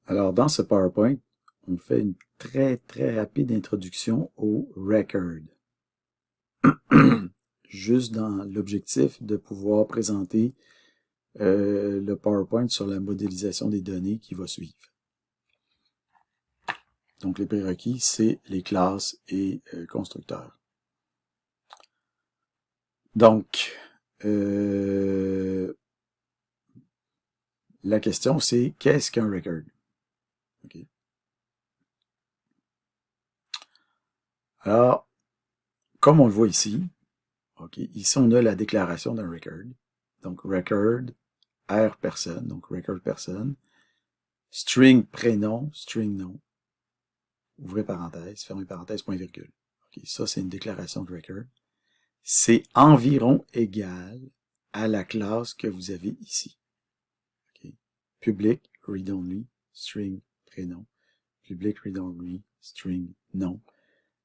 Alors, dans ce PowerPoint, on fait une très rapide introduction au record. Juste dans l'objectif de pouvoir présenter le PowerPoint sur la modélisation des données qui va suivre. Donc, les prérequis, c'est les classes et constructeurs. Donc, la question, c'est qu'est-ce qu'un record? Okay. Alors, comme on le voit ici, ici on a la déclaration d'un record. Donc, record, R personne, donc record personne, string prénom, string nom, ouvrez parenthèse, fermez parenthèse, point virgule. Ça, c'est une déclaration de record. C'est environ égal à la classe que vous avez ici. Public, read-only, string, prénom. Public, read-only, string, nom.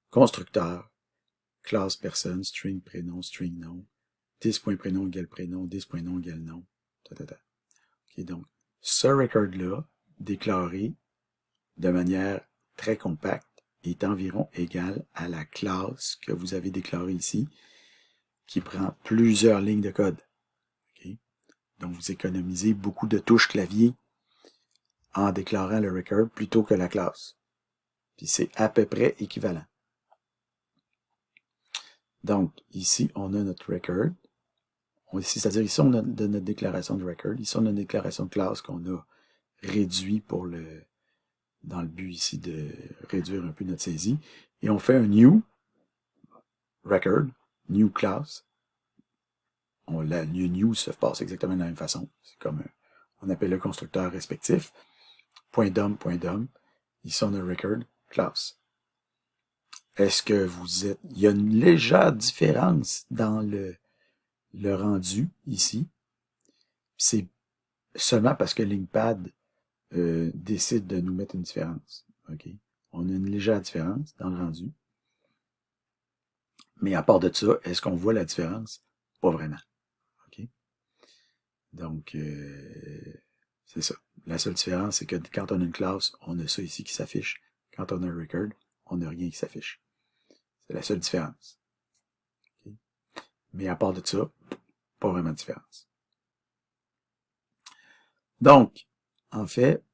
Constructeur, classe personne, string, prénom, string, nom. 10.prénom égale prénom, 10.nom égale nom. Donc, ce record-là, déclaré de manière très compacte, est environ égal à la classe que vous avez déclarée ici, qui prend plusieurs lignes de code. Donc, vous économisez beaucoup de touches clavier en déclarant le record plutôt que la classe. Puis c'est à peu près équivalent. Donc, ici, on a notre record. C'est-à-dire, ici, on a de notre déclaration de record. Ici, on a une déclaration de classe qu'on a réduit dans le but ici de réduire un peu notre saisie. Et on fait un new record, new class. Le new se passe exactement de la même façon. C'est comme on appelle le constructeur respectif. .dom. Ici, on a record class. Est-ce que vous êtes... Il y a une légère différence dans le rendu ici. C'est seulement parce que Linkpad décide de nous mettre une différence. On a une légère différence dans le rendu. Mais à part de ça, est-ce qu'on voit la différence? Pas vraiment. Donc, c'est ça. La seule différence, c'est que quand on a une classe, on a ça ici qui s'affiche. Quand on a un record, on n'a rien qui s'affiche. C'est la seule différence. Mais à part de ça, pas vraiment de différence. Donc, en fait,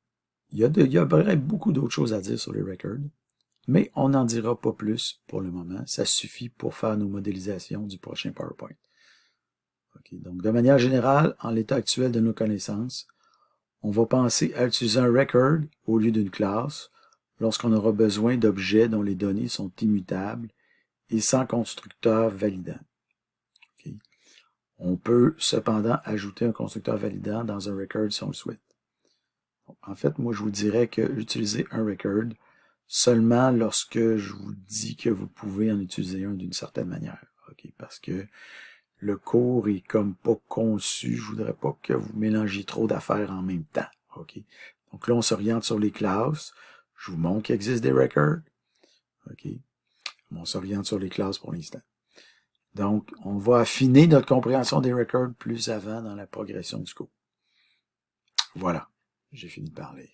il y a beaucoup d'autres choses à dire sur les records, mais on n'en dira pas plus pour le moment. Ça suffit pour faire nos modélisations du prochain PowerPoint. Donc, de manière générale, en l'état actuel de nos connaissances, on va penser à utiliser un record au lieu d'une classe lorsqu'on aura besoin d'objets dont les données sont immutables et sans constructeur validant. On peut cependant ajouter un constructeur validant dans un record si on le souhaite. En fait, moi, je vous dirais que utilisez un record seulement lorsque je vous dis que vous pouvez en utiliser un d'une certaine manière. Parce que le cours est comme pas conçu. Je voudrais pas que vous mélangiez trop d'affaires en même temps. Donc là, on s'oriente sur les classes. Je vous montre qu'il existe des records. On s'oriente sur les classes pour l'instant. Donc, on va affiner notre compréhension des records plus avant dans la progression du cours. Voilà, j'ai fini de parler.